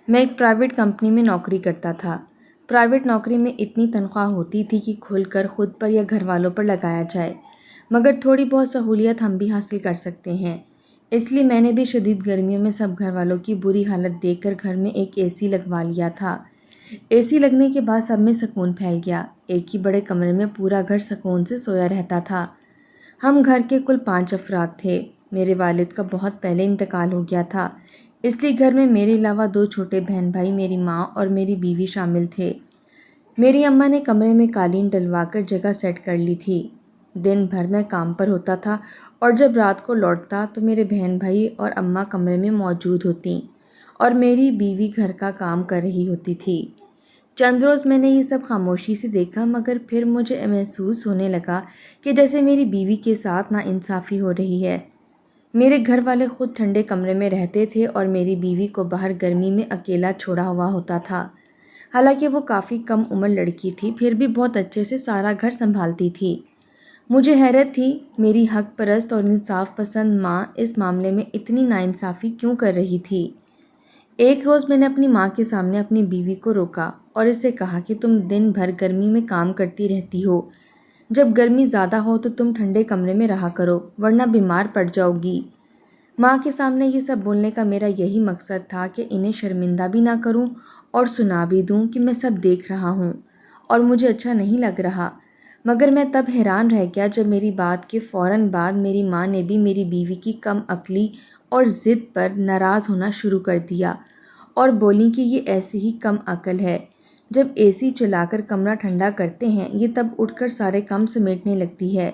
میں ایک private company میں نوکری کرتا تھا۔ پرائیویٹ نوکری میں اتنی تنخواہ ہوتی تھی کہ کھل کر خود پر یا گھر والوں پر لگایا جائے، مگر تھوڑی بہت سہولیت ہم بھی حاصل کر سکتے ہیں۔ اس لیے میں نے بھی شدید گرمیوں میں سب گھر والوں کی بری حالت دیکھ کر گھر میں ایک اے سی لگوا لیا تھا۔ اے سی لگنے کے بعد سب میں سکون پھیل گیا۔ ایک ہی بڑے کمرے میں پورا گھر سکون سے سویا رہتا تھا۔ ہم گھر کے کل 5 افراد تھے۔ میرے والد کا بہت پہلے انتقال ہو گیا تھا، اس لیے گھر میں میرے علاوہ 2 چھوٹے بہن بھائی، میری ماں اور میری بیوی شامل تھے۔ میری اماں نے کمرے میں قالین ڈلوا کر جگہ سیٹ کر لی تھی۔ دن بھر میں کام پر ہوتا تھا اور جب رات کو لوٹتا تو میرے بہن بھائی اور اماں کمرے میں موجود ہوتیں اور میری بیوی گھر کا کام کر رہی ہوتی تھی۔ چند روز میں نے یہ سب خاموشی سے دیکھا، مگر پھر مجھے محسوس ہونے لگا کہ جیسے میری بیوی کے ساتھ ناانصافی ہو رہی ہے۔ میرے گھر والے خود ٹھنڈے کمرے میں رہتے تھے اور میری بیوی کو باہر گرمی میں اکیلا چھوڑا ہوا ہوتا تھا۔ حالانکہ وہ کافی کم عمر لڑکی تھی، پھر بھی بہت اچھے سے سارا گھر سنبھالتی تھی۔ مجھے حیرت تھی میری حق پرست اور انصاف پسند ماں اس معاملے میں اتنی ناانصافی کیوں کر رہی تھی۔ ایک روز میں نے اپنی ماں کے سامنے اپنی بیوی کو روکا اور اسے کہا کہ تم دن بھر گرمی میں کام کرتی رہتی ہو۔ جب گرمی زیادہ ہو تو تم ٹھنڈے کمرے میں رہا کرو، ورنہ بیمار پڑ جاؤ گی۔ ماں کے سامنے یہ سب بولنے کا میرا یہی مقصد تھا کہ انہیں شرمندہ بھی نہ کروں اور سنا بھی دوں کہ میں سب دیکھ رہا ہوں اور مجھے اچھا نہیں لگ رہا۔ مگر میں تب حیران رہ گیا جب میری بات کے فوراً بعد میری ماں نے بھی میری بیوی کی کم عقلی اور ضد پر ناراض ہونا شروع کر دیا اور بولیں کہ یہ ایسی ہی کم عقل ہے۔ جب اے سی چلا کر کمرہ ٹھنڈا کرتے ہیں یہ تب اٹھ کر سارے کام سمیٹنے لگتی ہے۔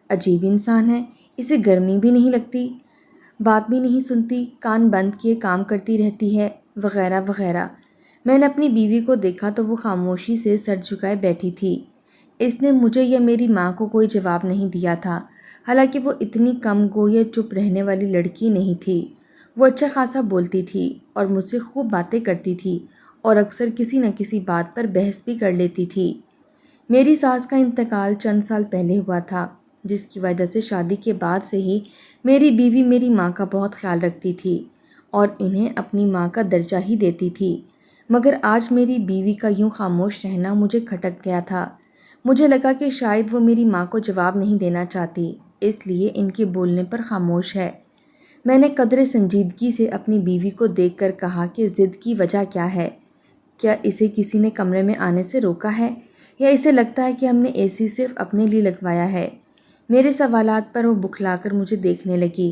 عجیب انسان ہے، اسے گرمی بھی نہیں لگتی، بات بھی نہیں سنتی، کان بند کیے کام کرتی رہتی ہے، وغیرہ وغیرہ۔ میں نے اپنی بیوی کو دیکھا تو وہ خاموشی سے سر جھکائے بیٹھی تھی۔ اس نے مجھے یا میری ماں کو کوئی جواب نہیں دیا تھا، حالانکہ وہ اتنی کم گو یا چپ رہنے والی لڑکی نہیں تھی۔ وہ اچھا خاصا بولتی تھی اور مجھ سے خوب باتیں کرتی تھی اور اکثر کسی نہ کسی بات پر بحث بھی کر لیتی تھی۔ میری ساس کا انتقال چند سال پہلے ہوا تھا، جس کی وجہ سے شادی کے بعد سے ہی میری بیوی میری ماں کا بہت خیال رکھتی تھی اور انہیں اپنی ماں کا درجہ ہی دیتی تھی۔ مگر آج میری بیوی کا یوں خاموش رہنا مجھے کھٹک گیا تھا۔ مجھے لگا کہ شاید وہ میری ماں کو جواب نہیں دینا چاہتی، اس لیے ان کے بولنے پر خاموش ہے۔ میں نے قدر سنجیدگی سے اپنی بیوی کو دیکھ کر کہا کہ ضد کی وجہ کیا ہے؟ کیا اسے کسی نے کمرے میں آنے سے روکا ہے یا اسے لگتا ہے کہ ہم نے اے سی صرف اپنے لیے لگوایا ہے؟ میرے سوالات پر وہ بکھلا کر مجھے دیکھنے لگی۔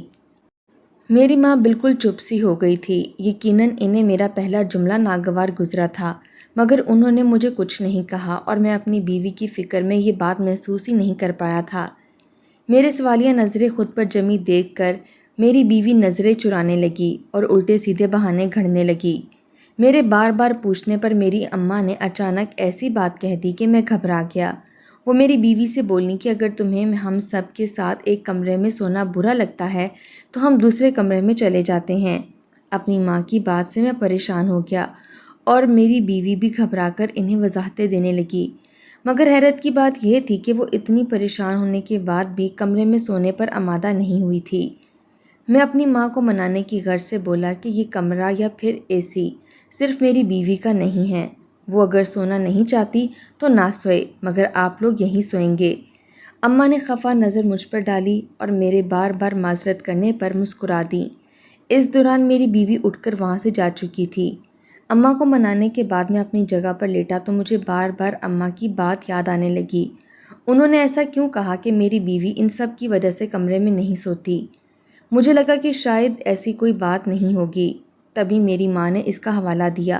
میری ماں بالکل چپ سی ہو گئی تھی۔ یقیناً انہیں میرا پہلا جملہ ناگوار گزرا تھا، مگر انہوں نے مجھے کچھ نہیں کہا اور میں اپنی بیوی کی فکر میں یہ بات محسوس ہی نہیں کر پایا تھا۔ میرے سوالیہ نظریں خود پر جمی دیکھ کر میری بیوی نظریں چرانے لگی اور الٹے سیدھے بہانے گھڑنے لگی۔ میرے بار بار پوچھنے پر میری اماں نے اچانک ایسی بات کہہ دی کہ میں گھبرا گیا۔ وہ میری بیوی سے بولیں کہ اگر تمہیں ہم سب کے ساتھ ایک کمرے میں سونا برا لگتا ہے تو ہم دوسرے کمرے میں چلے جاتے ہیں۔ اپنی ماں کی بات سے میں پریشان ہو گیا اور میری بیوی بھی گھبرا کر انہیں وضاحتیں دینے لگی۔ مگر حیرت کی بات یہ تھی کہ وہ اتنی پریشان ہونے کے بعد بھی کمرے میں سونے پر آمادہ نہیں ہوئی تھی۔ میں اپنی ماں کو منانے کی غرض سے بولا کہ یہ کمرہ یا پھر اے سی صرف میری بیوی کا نہیں ہے، وہ اگر سونا نہیں چاہتی تو نہ سوئے، مگر آپ لوگ یہیں سوئیں گے۔ اماں نے خفا نظر مجھ پر ڈالی اور میرے بار بار معذرت کرنے پر مسکرا دیں۔ اس دوران میری بیوی اٹھ کر وہاں سے جا چکی تھی۔ اماں کو منانے کے بعد میں اپنی جگہ پر لیٹا تو مجھے بار بار اماں کی بات یاد آنے لگی۔ انہوں نے ایسا کیوں کہا کہ میری بیوی ان سب کی وجہ سے کمرے میں نہیں سوتی؟ مجھے لگا کہ شاید ایسی کوئی بات نہیں ہوگی۔ تبھی میری ماں نے اس کا حوالہ دیا۔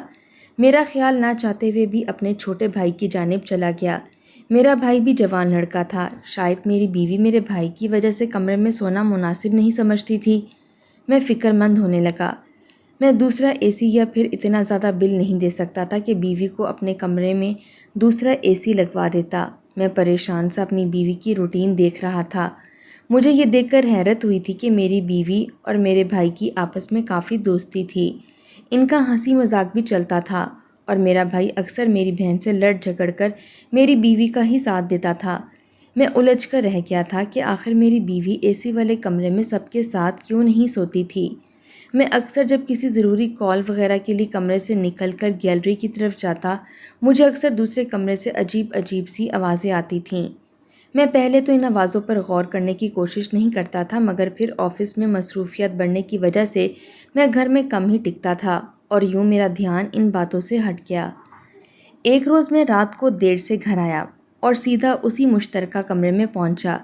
میرا خیال نہ چاہتے ہوئے بھی اپنے چھوٹے بھائی کی جانب چلا گیا۔ میرا بھائی بھی جوان لڑکا تھا، شاید میری بیوی میرے بھائی کی وجہ سے کمرے میں سونا مناسب نہیں سمجھتی تھی۔ میں فکر مند ہونے لگا۔ میں دوسرا اے سی یا پھر اتنا زیادہ بل نہیں دے سکتا تھا کہ بیوی کو اپنے کمرے میں دوسرا اے سی لگوا دیتا۔ میں پریشان سا اپنی بیوی کی روٹین دیکھ رہا تھا۔ مجھے یہ دیکھ کر حیرت ہوئی تھی کہ میری بیوی اور میرے بھائی کی آپس میں کافی دوستی تھی۔ ان کا ہنسی مذاق بھی چلتا تھا اور میرا بھائی اکثر میری بہن سے لڑ جھگڑ کر میری بیوی کا ہی ساتھ دیتا تھا۔ میں الجھ کر رہ گیا تھا کہ آخر میری بیوی اے سی والے کمرے میں سب کے ساتھ کیوں نہیں سوتی تھی۔ میں اکثر جب کسی ضروری کال وغیرہ کے لیے کمرے سے نکل کر گیلری کی طرف جاتا، مجھے اکثر دوسرے کمرے سے عجیب عجیب سی آوازیں آتی تھیں۔ میں پہلے تو ان آوازوں پر غور کرنے کی کوشش نہیں کرتا تھا، مگر پھر آفس میں مصروفیات بڑھنے کی وجہ سے میں گھر میں کم ہی ٹکتا تھا اور یوں میرا دھیان ان باتوں سے ہٹ گیا۔ ایک روز میں رات کو دیر سے گھر آیا اور سیدھا اسی مشترکہ کمرے میں پہنچا۔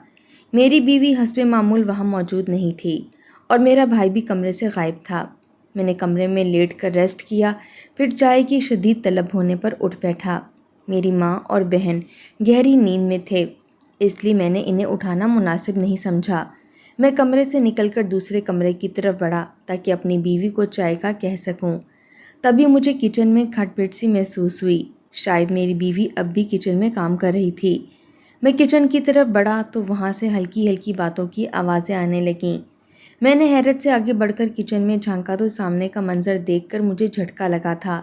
میری بیوی حسب معمول وہاں موجود نہیں تھی اور میرا بھائی بھی کمرے سے غائب تھا۔ میں نے کمرے میں لیٹ کر ریسٹ کیا، پھر چائے کی شدید طلب ہونے پر اٹھ بیٹھا۔ میری ماں اور بہن گہری نیند میں تھے، اس لیے میں نے انہیں اٹھانا مناسب نہیں سمجھا۔ میں کمرے سے نکل کر دوسرے کمرے کی طرف بڑھا تاکہ اپنی بیوی کو چائے کا کہہ سکوں۔ تبھی مجھے کچن میں کھٹ پٹ سی محسوس ہوئی، شاید میری بیوی اب بھی کچن میں کام کر رہی تھی۔ میں کچن کی طرف بڑھا تو وہاں سے ہلکی ہلکی باتوں کی آوازیں آنے لگیں۔ میں نے حیرت سے آگے بڑھ کر کچن میں جھانکا تو سامنے کا منظر دیکھ کر مجھے جھٹکا لگا تھا۔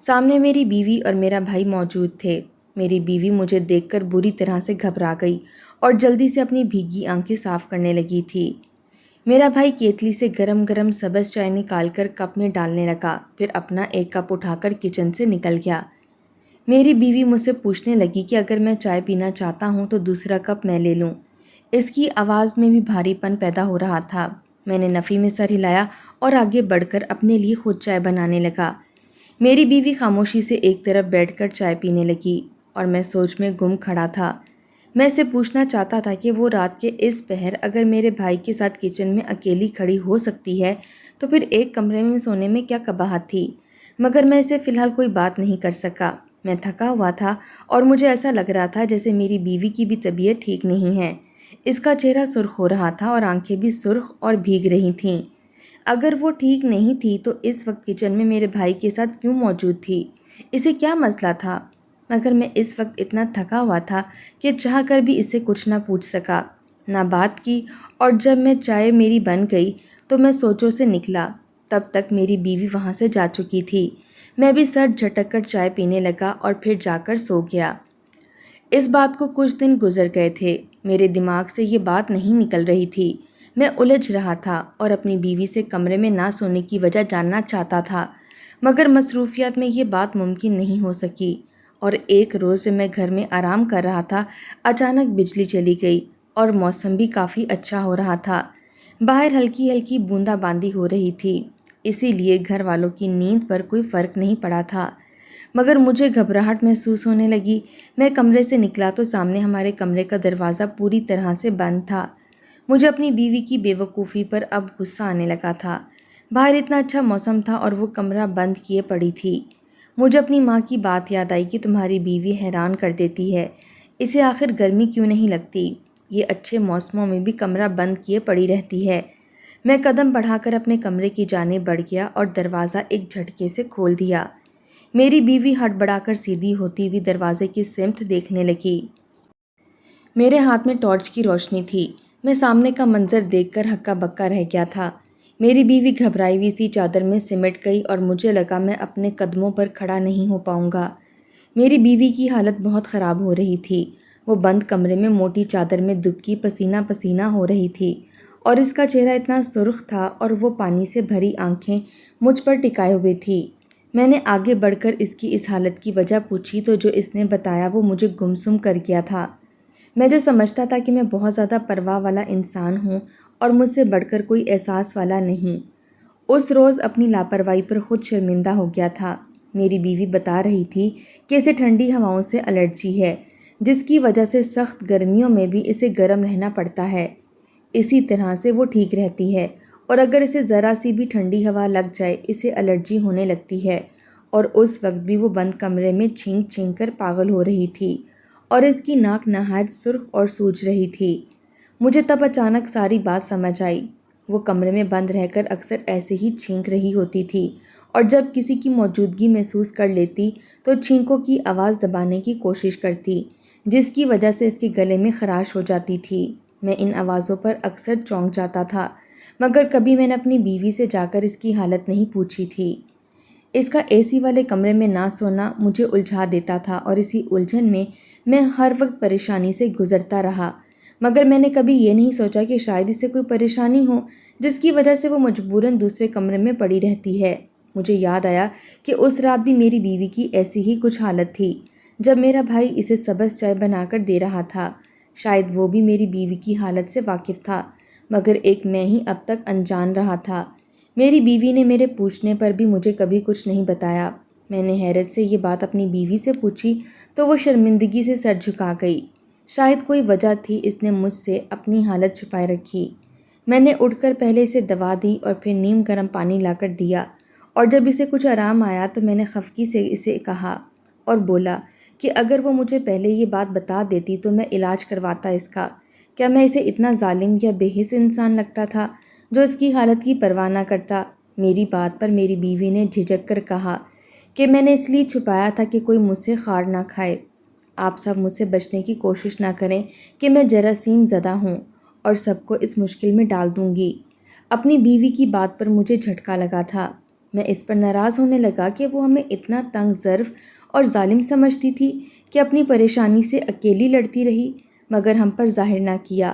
سامنے میری بیوی اور میرا بھائی موجود تھے۔ میری بیوی مجھے دیکھ کر بری طرح سے گھبرا گئی اور جلدی سے اپنی بھیگی آنکھیں صاف کرنے لگی تھی۔ میرا بھائی کیتلی سے گرم گرم سبز چائے نکال کر کپ میں ڈالنے لگا، پھر اپنا ایک کپ اٹھا کر کچن سے نکل گیا۔ میری بیوی مجھ سے پوچھنے لگی کہ اگر میں چائے پینا چاہتا ہوں تو دوسرا کپ میں لے لوں۔ اس کی آواز میں بھی بھاری پن پیدا ہو رہا تھا۔ میں نے نفی میں سر ہلایا اور آگے بڑھ کر اپنے لیے خود چائے بنانے لگا۔ میری بیوی خاموشی سے ایک طرف بیٹھ کر چائے پینے لگی اور میں سوچ میں گم کھڑا تھا۔ میں اسے پوچھنا چاہتا تھا کہ وہ رات کے اس پہر اگر میرے بھائی کے ساتھ کچن میں اکیلی کھڑی ہو سکتی ہے تو پھر ایک کمرے میں سونے میں کیا قباحت تھی، مگر میں اسے فی الحال کوئی بات نہیں کر سکا۔ میں تھکا ہوا تھا اور مجھے ایسا لگ رہا تھا جیسے میری بیوی کی بھی طبیعت ٹھیک نہیں ہے۔ اس کا چہرہ سرخ ہو رہا تھا اور آنکھیں بھی سرخ اور بھیگ رہی تھیں۔ اگر وہ ٹھیک نہیں تھی تو اس وقت کچن میں میرے بھائی کے ساتھ کیوں موجود تھی؟ اسے کیا مسئلہ تھا؟ مگر میں اس وقت اتنا تھکا ہوا تھا کہ چاہ کر بھی اسے کچھ نہ پوچھ سکا، نہ بات کی، اور جب میں چائے میری بن گئی تو میں سوچوں سے نکلا۔ تب تک میری بیوی وہاں سے جا چکی تھی۔ میں بھی سر جھٹک کر چائے پینے لگا اور پھر جا کر سو گیا۔ اس بات کو کچھ دن گزر گئے تھے، میرے دماغ سے یہ بات نہیں نکل رہی تھی۔ میں الجھ رہا تھا اور اپنی بیوی سے کمرے میں نہ سونے کی وجہ جاننا چاہتا تھا، مگر مصروفیات میں یہ بات ممکن نہیں ہو سکی۔ اور ایک روز جب میں گھر میں آرام کر رہا تھا، اچانک بجلی چلی گئی اور موسم بھی کافی اچھا ہو رہا تھا۔ باہر ہلکی ہلکی بوندا باندی ہو رہی تھی، اسی لیے گھر والوں کی نیند پر کوئی فرق نہیں پڑا تھا، مگر مجھے گھبراہٹ محسوس ہونے لگی۔ میں کمرے سے نکلا تو سامنے ہمارے کمرے کا دروازہ پوری طرح سے بند تھا۔ مجھے اپنی بیوی کی بے وقوفی پر اب غصہ آنے لگا تھا۔ باہر اتنا اچھا موسم تھا اور وہ کمرہ بند کیے پڑی تھی۔ مجھے اپنی ماں کی بات یاد آئی کہ تمہاری بیوی حیران کر دیتی ہے، اسے آخر گرمی کیوں نہیں لگتی، یہ اچھے موسموں میں بھی کمرہ بند کیے پڑی رہتی ہے۔ میں قدم بڑھا کر اپنے کمرے کی جانب بڑھ گیا اور دروازہ ایک جھٹکے سے کھول دیا۔ میری بیوی ہڑبڑا کر سیدھی ہوتی ہوئی دروازے کی سمت دیکھنے لگی۔ میرے ہاتھ میں ٹارچ کی روشنی تھی۔ میں سامنے کا منظر دیکھ کر ہکا بکا رہ گیا تھا۔ میری بیوی گھبرائی ہوئی سی چادر میں سمٹ گئی اور مجھے لگا میں اپنے قدموں پر کھڑا نہیں ہو پاؤں گا۔ میری بیوی کی حالت بہت خراب ہو رہی تھی۔ وہ بند کمرے میں موٹی چادر میں دبکی پسینہ پسینہ ہو رہی تھی اور اس کا چہرہ اتنا سرخ تھا اور وہ پانی سے بھری آنکھیں مجھ پر ٹکائے ہوئے تھی۔ میں نے آگے بڑھ کر اس کی اس حالت کی وجہ پوچھی تو جو اس نے بتایا وہ مجھے گمسم کر گیا تھا۔ میں جو سمجھتا تھا کہ میں بہت زیادہ پرواہ والا انسان ہوں اور مجھ سے بڑھ کر کوئی احساس والا نہیں، اس روز اپنی لاپرواہی پر خود شرمندہ ہو گیا تھا۔ میری بیوی بتا رہی تھی کہ اسے ٹھنڈی ہواؤں سے الرجی ہے، جس کی وجہ سے سخت گرمیوں میں بھی اسے گرم رہنا پڑتا ہے، اسی طرح سے وہ ٹھیک رہتی ہے، اور اگر اسے ذرا سی بھی ٹھنڈی ہوا لگ جائے اسے الرجی ہونے لگتی ہے، اور اس وقت بھی وہ بند کمرے میں چھینک چھینک کر پاگل ہو رہی تھی اور اس کی ناک نہایت سرخ اور سوج رہی تھی۔ مجھے تب اچانک ساری بات سمجھ آئی۔ وہ کمرے میں بند رہ کر اکثر ایسے ہی چھینک رہی ہوتی تھی اور جب کسی کی موجودگی محسوس کر لیتی تو چھینکوں کی آواز دبانے کی کوشش کرتی، جس کی وجہ سے اس کے گلے میں خراش ہو جاتی تھی۔ میں ان آوازوں پر اکثر چونک جاتا تھا، مگر کبھی میں نے اپنی بیوی سے جا کر اس کی حالت نہیں پوچھی تھی۔ اس کا اے سی والے کمرے میں نہ سونا مجھے الجھا دیتا تھا اور اسی الجھن میں ہر وقت پریشانی سے گزرتا رہا، مگر میں نے کبھی یہ نہیں سوچا کہ شاید اسے کوئی پریشانی ہو جس کی وجہ سے وہ مجبوراً دوسرے کمرے میں پڑی رہتی ہے۔ مجھے یاد آیا کہ اس رات بھی میری بیوی کی ایسی ہی کچھ حالت تھی جب میرا بھائی اسے سبز چائے بنا کر دے رہا تھا۔ شاید وہ بھی میری بیوی کی حالت سے واقف تھا، مگر ایک میں ہی اب تک انجان رہا تھا۔ میری بیوی نے میرے پوچھنے پر بھی مجھے کبھی کچھ نہیں بتایا۔ میں نے حیرت سے یہ بات اپنی بیوی سے پوچھی تو وہ شرمندگی سے سر جھکا گئی۔ شاید کوئی وجہ تھی اس نے مجھ سے اپنی حالت چھپائے رکھی۔ میں نے اٹھ کر پہلے اسے دوا دی اور پھر نیم گرم پانی لا کر دیا، اور جب اسے کچھ آرام آیا تو میں نے خفگی سے اسے کہا اور بولا کہ اگر وہ مجھے پہلے یہ بات بتا دیتی تو میں علاج کرواتا اس کا۔ کیا میں اسے اتنا ظالم یا بے حس انسان لگتا تھا جو اس کی حالت کی پرواہ نہ کرتا؟ میری بات پر میری بیوی نے جھجک کر کہا کہ میں نے اس لیے چھپایا تھا کہ کوئی مجھ سے خار نہ کھائے۔ آپ سب مجھ سے بچنے کی کوشش نہ کریں کہ میں جراثیم زدہ ہوں اور سب کو اس مشکل میں ڈال دوں گی۔ اپنی بیوی کی بات پر مجھے جھٹکا لگا تھا۔ میں اس پر ناراض ہونے لگا کہ وہ ہمیں اتنا تنگ ظرف اور ظالم سمجھتی تھی کہ اپنی پریشانی سے اکیلی لڑتی رہی مگر ہم پر ظاہر نہ کیا۔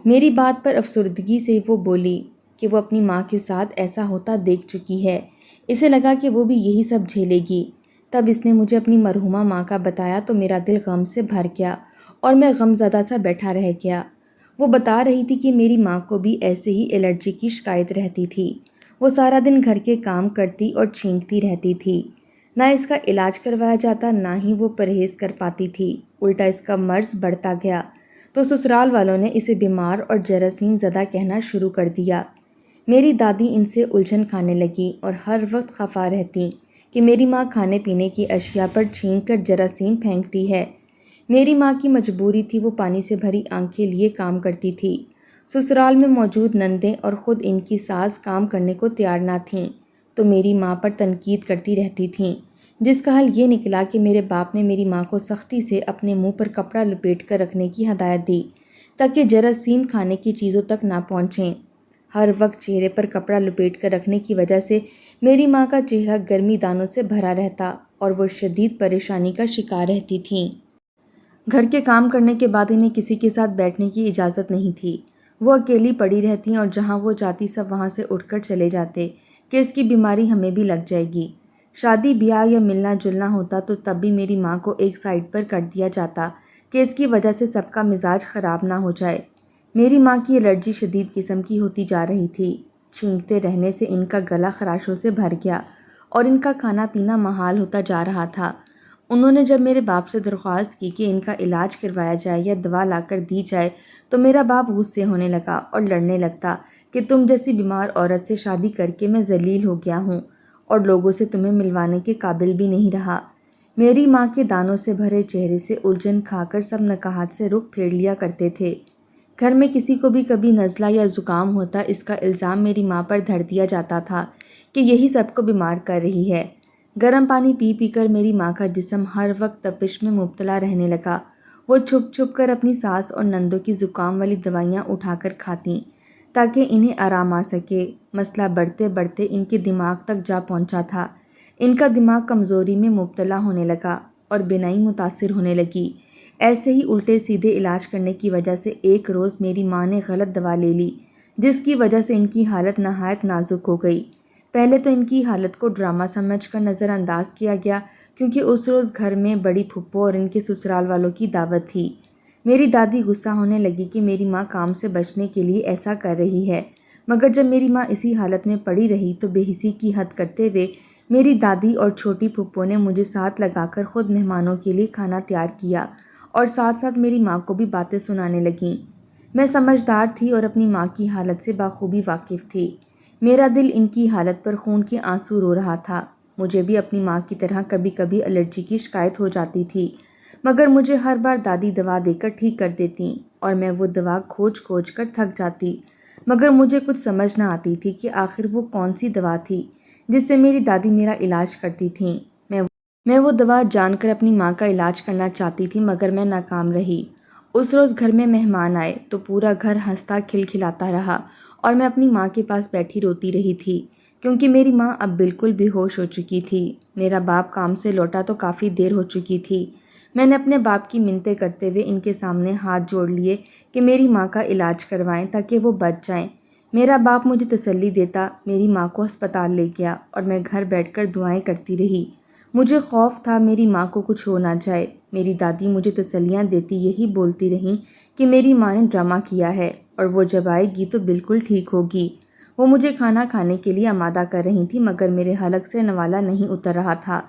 میری بات پر افسردگی سے وہ بولی کہ وہ اپنی ماں کے ساتھ ایسا ہوتا دیکھ چکی ہے، اسے لگا کہ وہ بھی یہی سب جھیلے گی۔ تب اس نے مجھے اپنی مرحومہ ماں کا بتایا تو میرا دل غم سے بھر گیا اور میں غم زدہ سا بیٹھا رہ گیا۔ وہ بتا رہی تھی کہ میری ماں کو بھی ایسے ہی الرجی کی شکایت رہتی تھی۔ وہ سارا دن گھر کے کام کرتی اور چھینکتی رہتی تھی۔ نہ اس کا علاج کروایا جاتا، نہ ہی وہ پرہیز کر پاتی تھی، الٹا اس کا مرض بڑھتا گیا تو سسرال والوں نے اسے بیمار اور جراثیم زدہ کہنا شروع کر دیا۔ میری دادی ان سے الجھن کھانے لگی اور ہر وقت خفا رہتی کہ میری ماں کھانے پینے کی اشیاء پر چھینک کر جراثیم پھینکتی ہے۔ میری ماں کی مجبوری تھی، وہ پانی سے بھری آنکھیں لیے کام کرتی تھی۔ سسرال میں موجود نندیں اور خود ان کی ساس کام کرنے کو تیار نہ تھیں تو میری ماں پر تنقید کرتی رہتی تھیں، جس کا حل یہ نکلا کہ میرے باپ نے میری ماں کو سختی سے اپنے منہ پر کپڑا لپیٹ کر رکھنے کی ہدایت دی تاکہ جراثیم کھانے کی چیزوں تک نہ پہنچیں۔ ہر وقت چہرے پر کپڑا لپیٹ کر رکھنے کی وجہ سے میری ماں کا چہرہ گرمی دانوں سے بھرا رہتا اور وہ شدید پریشانی کا شکار رہتی تھیں۔ گھر کے کام کرنے کے بعد انہیں کسی کے ساتھ بیٹھنے کی اجازت نہیں تھی۔ وہ اکیلی پڑی رہتیں اور جہاں وہ جاتی سب وہاں سے اٹھ کر چلے جاتے کہ اس کی بیماری ہمیں بھی لگ جائے گی۔ شادی بیاہ یا ملنا جلنا ہوتا تو تب بھی میری ماں کو ایک سائڈ پر کر دیا جاتا کہ اس کی وجہ سے سب کا مزاج خراب نہ ہو جائے۔ میری ماں کی الرجی شدید قسم کی ہوتی جا رہی تھی۔ چھینکتے رہنے سے ان کا گلا خراشوں سے بھر گیا اور ان کا کھانا پینا محال ہوتا جا رہا تھا۔ انہوں نے جب میرے باپ سے درخواست کی کہ ان کا علاج کروایا جائے یا دوا لا کر دی جائے تو میرا باپ غصے ہونے لگا اور لڑنے لگتا کہ تم جیسی بیمار عورت سے شادی کر کے میں ذلیل ہو گیا ہوں اور لوگوں سے تمہیں ملوانے کے قابل بھی نہیں رہا۔ میری ماں کے دانوں سے بھرے چہرے سے الجھن کھا کر سب نکہات سے رخ پھیر لیا کرتے تھے۔ گھر میں کسی کو بھی کبھی نزلہ یا زکام ہوتا، اس کا الزام میری ماں پر دھر دیا جاتا تھا کہ یہی سب کو بیمار کر رہی ہے۔ گرم پانی پی پی کر میری ماں کا جسم ہر وقت تپش میں مبتلا رہنے لگا۔ وہ چھپ چھپ کر اپنی ساس اور نندوں کی زکام والی دوائیاں اٹھا کر کھاتیں تاکہ انہیں آرام آ سکے۔ مسئلہ بڑھتے بڑھتے ان کے دماغ تک جا پہنچا تھا۔ ان کا دماغ کمزوری میں مبتلا ہونے لگا اور بینائی متاثر ہونے لگی۔ ایسے ہی الٹے سیدھے علاج کرنے کی وجہ سے ایک روز میری ماں نے غلط دوا لے لی، جس کی وجہ سے ان کی حالت نہایت نازک ہو گئی۔ پہلے تو ان کی حالت کو ڈرامہ سمجھ کر نظر انداز کیا گیا کیونکہ اس روز گھر میں بڑی پھپھو اور ان کے سسرال والوں کی دعوت تھی۔ میری دادی غصہ ہونے لگی کہ میری ماں کام سے بچنے کے لیے ایسا کر رہی ہے، مگر جب میری ماں اسی حالت میں پڑی رہی تو بے حسی کی حد کرتے ہوئے میری دادی اور چھوٹی پھپھو نے مجھے ساتھ لگا کر خود مہمانوں کے لیے کھانا تیار کیا اور ساتھ ساتھ میری ماں کو بھی باتیں سنانے لگیں۔ میں سمجھدار تھی اور اپنی ماں کی حالت سے بخوبی واقف تھی۔ میرا دل ان کی حالت پر خون کے آنسو رو رہا تھا۔ مجھے بھی اپنی ماں کی طرح کبھی کبھی الرجی کی شکایت ہو جاتی تھی، مگر مجھے ہر بار دادی دوا دے کر ٹھیک کر دیتی اور میں وہ دوا کھوج کھوج کر تھک جاتی، مگر مجھے کچھ سمجھ نہ آتی تھی کہ آخر وہ کون سی دوا تھی جس سے میری دادی میرا علاج کرتی تھیں۔ میں وہ دوا جان کر اپنی ماں کا علاج کرنا چاہتی تھی مگر میں ناکام رہی۔ اس روز گھر میں مہمان آئے تو پورا گھر ہنستا کھلکھلاتا رہا اور میں اپنی ماں کے پاس بیٹھی روتی رہی تھی کیونکہ میری ماں اب بالکل بے ہوش ہو چکی تھی۔ میرا باپ کام سے لوٹا تو کافی دیر ہو چکی تھی۔ میں نے اپنے باپ کی منتیں کرتے ہوئے ان کے سامنے ہاتھ جوڑ لیے کہ میری ماں کا علاج کروائیں تاکہ وہ بچ جائیں۔ میرا باپ مجھے تسلی دیتا میری ماں کو ہسپتال لے گیا اور میں گھر بیٹھ کر دعائیں کرتی رہی۔ مجھے خوف تھا میری ماں کو کچھ ہو نہ جائے۔ میری دادی مجھے تسلیاں دیتی یہی بولتی رہیں کہ میری ماں نے ڈرامہ کیا ہے اور وہ جب آئے گی تو بالکل ٹھیک ہوگی۔ وہ مجھے کھانا کھانے کے لیے آمادہ کر رہی تھی مگر میرے حلق سے نوالا نہیں اتر رہا تھا۔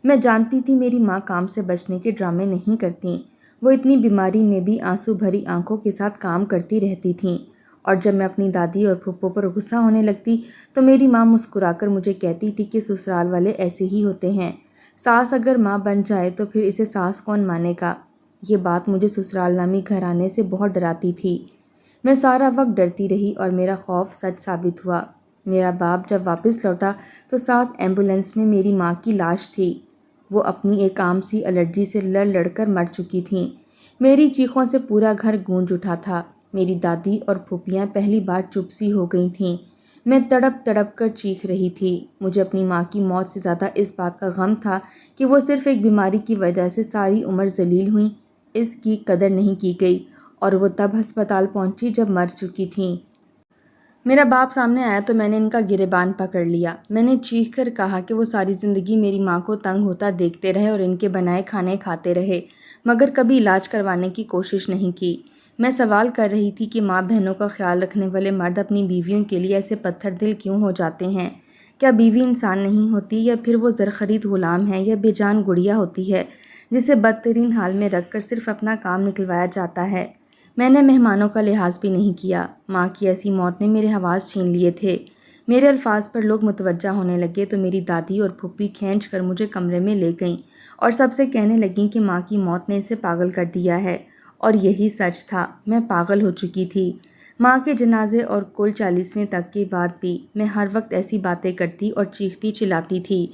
میں جانتی تھی میری ماں کام سے بچنے کے ڈرامے نہیں کرتیں۔ وہ اتنی بیماری میں بھی آنسو بھری آنکھوں کے ساتھ کام کرتی رہتی تھیں، اور جب میں اپنی دادی اور پھپھو پر غصہ ہونے لگتی تو میری ماں مسکرا کر مجھے کہتی تھی کہ سسرال والے ایسے ہی ہوتے ہیں، ساس اگر ماں بن جائے تو پھر اسے ساس کون مانے گا۔ یہ بات مجھے سسرال نامی گھرانے سے بہت ڈراتی تھی۔ میں سارا وقت ڈرتی رہی اور میرا خوف سچ ثابت ہوا۔ میرا باپ جب واپس لوٹا تو ساتھ ایمبولینس میں میری ماں کی لاش تھی۔ وہ اپنی ایک عام سی الرجی سے لڑ لڑ کر مر چکی تھیں۔ میری چیخوں سے پورا گھر گونج اٹھا تھا۔ میری دادی اور پھوپھیاں پہلی بار چپ سی ہو گئی تھیں۔ میں تڑپ تڑپ کر چیخ رہی تھی۔ مجھے اپنی ماں کی موت سے زیادہ اس بات کا غم تھا کہ وہ صرف ایک بیماری کی وجہ سے ساری عمر ذلیل ہوئیں، اس کی قدر نہیں کی گئی، اور وہ تب ہسپتال پہنچی جب مر چکی تھیں۔ میرا باپ سامنے آیا تو میں نے ان کا گریبان پکڑ لیا۔ میں نے چیخ کر کہا کہ وہ ساری زندگی میری ماں کو تنگ ہوتا دیکھتے رہے اور ان کے بنائے کھانے کھاتے رہے، مگر کبھی علاج کروانے کی کوشش نہیں کی۔ میں سوال کر رہی تھی کہ ماں بہنوں کا خیال رکھنے والے مرد اپنی بیویوں کے لیے ایسے پتھر دل کیوں ہو جاتے ہیں؟ کیا بیوی انسان نہیں ہوتی، یا پھر وہ زرخرید غلام ہے، یا بے جان گڑیا ہوتی ہے جسے بدترین حال میں رکھ کر صرف اپنا کام نکلوایا جاتا ہے؟ میں نے مہمانوں کا لحاظ بھی نہیں کیا۔ ماں کی ایسی موت نے میرے حواس چھین لیے تھے۔ میرے الفاظ پر لوگ متوجہ ہونے لگے تو میری دادی اور پھوپھی کھینچ کر مجھے کمرے میں لے گئیں اور سب سے کہنے لگیں کہ ماں کی موت نے اسے پاگل کر دیا ہے، اور یہی سچ تھا، میں پاگل ہو چکی تھی۔ ماں کے جنازے اور کل 40ویں تک کے بعد بھی میں ہر وقت ایسی باتیں کرتی اور چیختی چلاتی تھی۔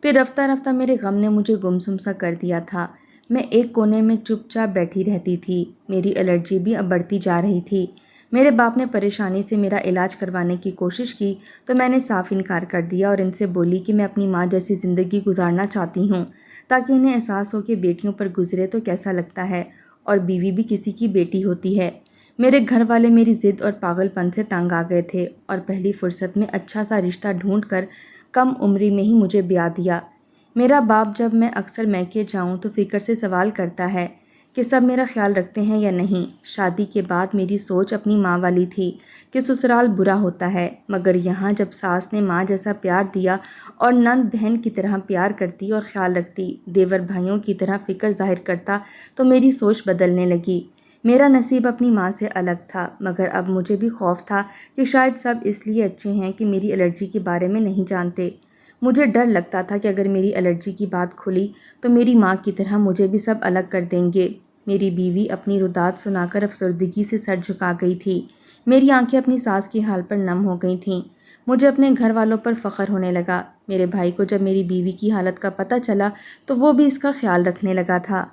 پھر رفتہ رفتہ میرے غم نے مجھے گمسم سا کر دیا تھا۔ میں ایک کونے میں چپ چاپ بیٹھی رہتی تھی۔ میری الرجی بھی اب بڑھتی جا رہی تھی۔ میرے باپ نے پریشانی سے میرا علاج کروانے کی کوشش کی تو میں نے صاف انکار کر دیا اور ان سے بولی کہ میں اپنی ماں جیسی زندگی گزارنا چاہتی ہوں، تاکہ انہیں احساس ہو کہ بیٹیوں پر گزرے تو کیسا لگتا ہے، اور بیوی بھی کسی کی بیٹی ہوتی ہے۔ میرے گھر والے میری ضد اور پاگل پن سے تنگ آ گئے تھے اور پہلی فرصت میں اچھا سا رشتہ ڈھونڈ کر کم عمری میں ہی مجھے بیاہ دیا۔ میرا باپ جب میں اکثر میکے جاؤں تو فکر سے سوال کرتا ہے کہ سب میرا خیال رکھتے ہیں یا نہیں۔ شادی کے بعد میری سوچ اپنی ماں والی تھی کہ سسرال برا ہوتا ہے، مگر یہاں جب ساس نے ماں جیسا پیار دیا اور نند بہن کی طرح پیار کرتی اور خیال رکھتی، دیور بھائیوں کی طرح فکر ظاہر کرتا، تو میری سوچ بدلنے لگی۔ میرا نصیب اپنی ماں سے الگ تھا، مگر اب مجھے بھی خوف تھا کہ شاید سب اس لیے اچھے ہیں کہ میری الرجی کے بارے میں نہیں جانتے۔ مجھے ڈر لگتا تھا کہ اگر میری الرجی کی بات کھلی تو میری ماں کی طرح مجھے بھی سب الگ کر دیں گے۔ میری بیوی اپنی ردات سنا کر افسردگی سے سر جھکا گئی تھی۔ میری آنکھیں اپنی ساس کی حال پر نم ہو گئی تھیں۔ مجھے اپنے گھر والوں پر فخر ہونے لگا۔ میرے بھائی کو جب میری بیوی کی حالت کا پتہ چلا تو وہ بھی اس کا خیال رکھنے لگا تھا۔